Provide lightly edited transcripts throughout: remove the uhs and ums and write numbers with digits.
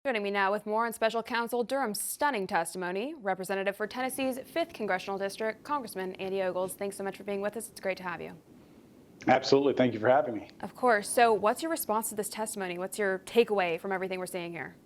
Joining me now with more on Special Counsel Durham's stunning testimony, Representative for Tennessee's 5th Congressional District, Congressman Andy Ogles. Thanks so much for being with us. It's great to have you. Absolutely. Thank you for having me. Of course. So what's your response to this testimony? What's your takeaway from everything we're seeing here?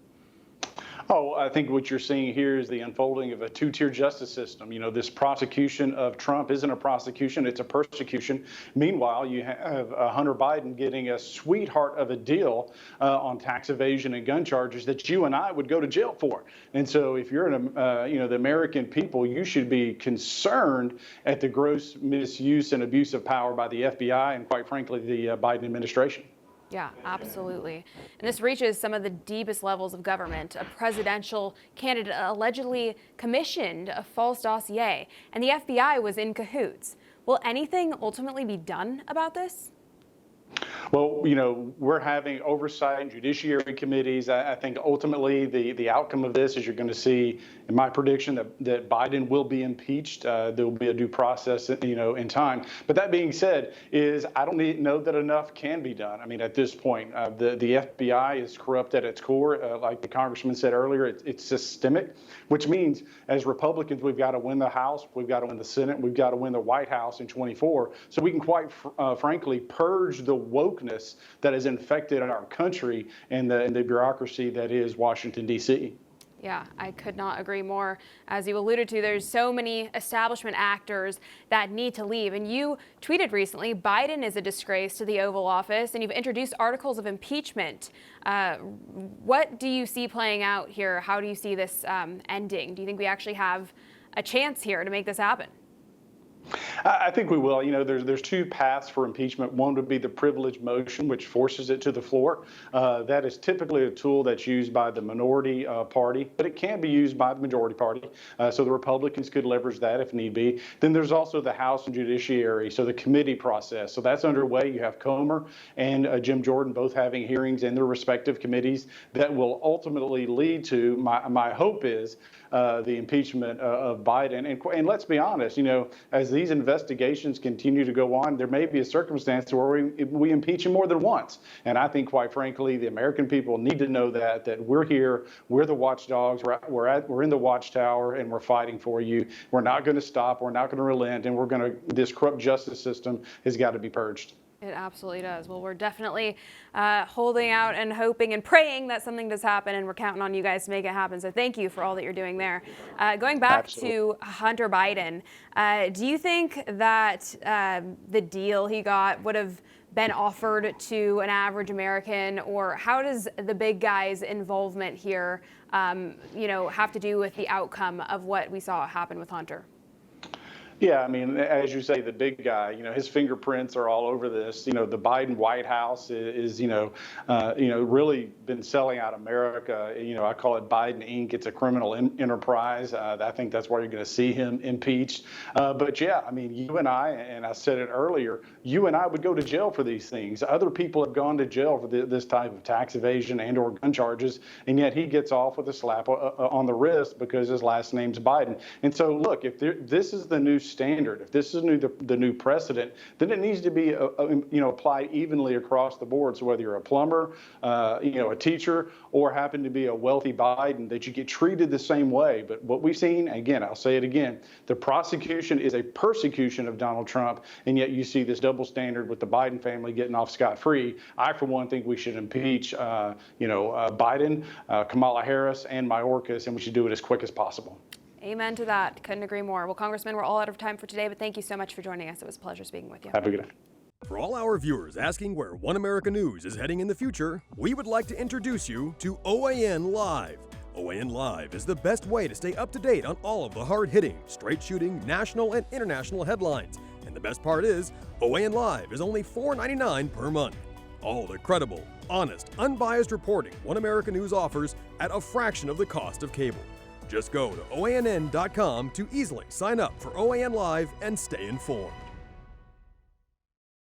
Oh, I think what you're seeing here is the unfolding of a two-tier justice system. You know, this prosecution of Trump isn't a prosecution, it's a persecution. Meanwhile, you have Hunter Biden getting a sweetheart of a deal on tax evasion and gun charges that you and I would go to jail for. And so if you're the American people, you should be concerned at the gross misuse and abuse of power by the FBI and, quite frankly, the Biden administration. Yeah, absolutely. And this reaches some of the deepest levels of government. A presidential candidate allegedly commissioned a false dossier, and the FBI was in cahoots. Will anything ultimately be done about this? Well, you know, we're having oversight and judiciary committees. I think ultimately the outcome of this is you're going to see, in my prediction, that Biden will be impeached. There will be a due process, you know, in time. But that being said, I don't know that enough can be done. I mean, at this point, the FBI is corrupt at its core. Like the congressman said earlier, it's systemic, which means as Republicans, we've got to win the House, we've got to win the Senate, we've got to win the White House in 24, so we can quite frankly purge the wokeness that has infected our country and the bureaucracy that is Washington, D.C. Yeah, I could not agree more. As you alluded to, there's so many establishment actors that need to leave. And you tweeted recently, Biden is a disgrace to the Oval Office, and you've introduced articles of impeachment. What do you see playing out here? How do you see this ending? Do you think we actually have a chance here to make this happen? I think we will. You know, there's two paths for impeachment. One would be the privilege motion, which forces it to the floor. That is typically a tool that's used by the minority party, but it can be used by the majority party. So the Republicans could leverage that if need be. Then there's also the House and Judiciary, so the committee process. So that's underway. You have Comer and Jim Jordan both having hearings in their respective committees that will ultimately lead to, my hope is, the impeachment of Biden. And let's be honest, you know, as these investigations continue to go on, there may be a circumstance where we impeach him more than once. And I think, quite frankly, the American people need to know that we're here, we're the watchdogs, we're in the watchtower, and we're fighting for you. We're not going to stop, we're not going to relent, and this corrupt justice system has got to be purged. It absolutely does. Well, we're definitely holding out and hoping and praying that something does happen, and we're counting on you guys to make it happen. So thank you for all that you're doing there. Going back to Hunter Biden, do you think that the deal he got would have been offered to an average American, or how does the big guy's involvement here, have to do with the outcome of what we saw happen with Hunter? Yeah, I mean, as you say, the big guy, you know, his fingerprints are all over this. You know, the Biden White House is really been selling out America. You know, I call it Biden Inc. It's a criminal enterprise. I think that's why you're going to see him impeached. But yeah, I mean, you and I said it earlier, you and I would go to jail for these things. Other people have gone to jail for this type of tax evasion and or gun charges, and yet he gets off with a slap on the wrist because his last name's Biden. And so, look, if this is the new standard, if this is the new precedent, then it needs to be applied evenly across the board. So whether you're a plumber, a teacher, or happen to be a wealthy Biden, that you get treated the same way. But what we've seen, again, I'll say it again, the prosecution is a persecution of Donald Trump, and yet you see this double standard with the Biden family getting off scot-free. I, for one, think we should impeach, Biden, Kamala Harris, and Mayorkas, and we should do it as quick as possible. Amen to that. Couldn't agree more. Well, Congressman, we're all out of time for today, but thank you so much for joining us. It was a pleasure speaking with you. Have a good day. For all our viewers asking where One America News is heading in the future, we would like to introduce you to OAN Live. OAN Live is the best way to stay up to date on all of the hard-hitting, straight-shooting, national and international headlines. And the best part is, OAN Live is only $4.99 per month. All the credible, honest, unbiased reporting One America News offers at a fraction of the cost of cable. Just go to OANN.com to easily sign up for OAN Live and stay informed.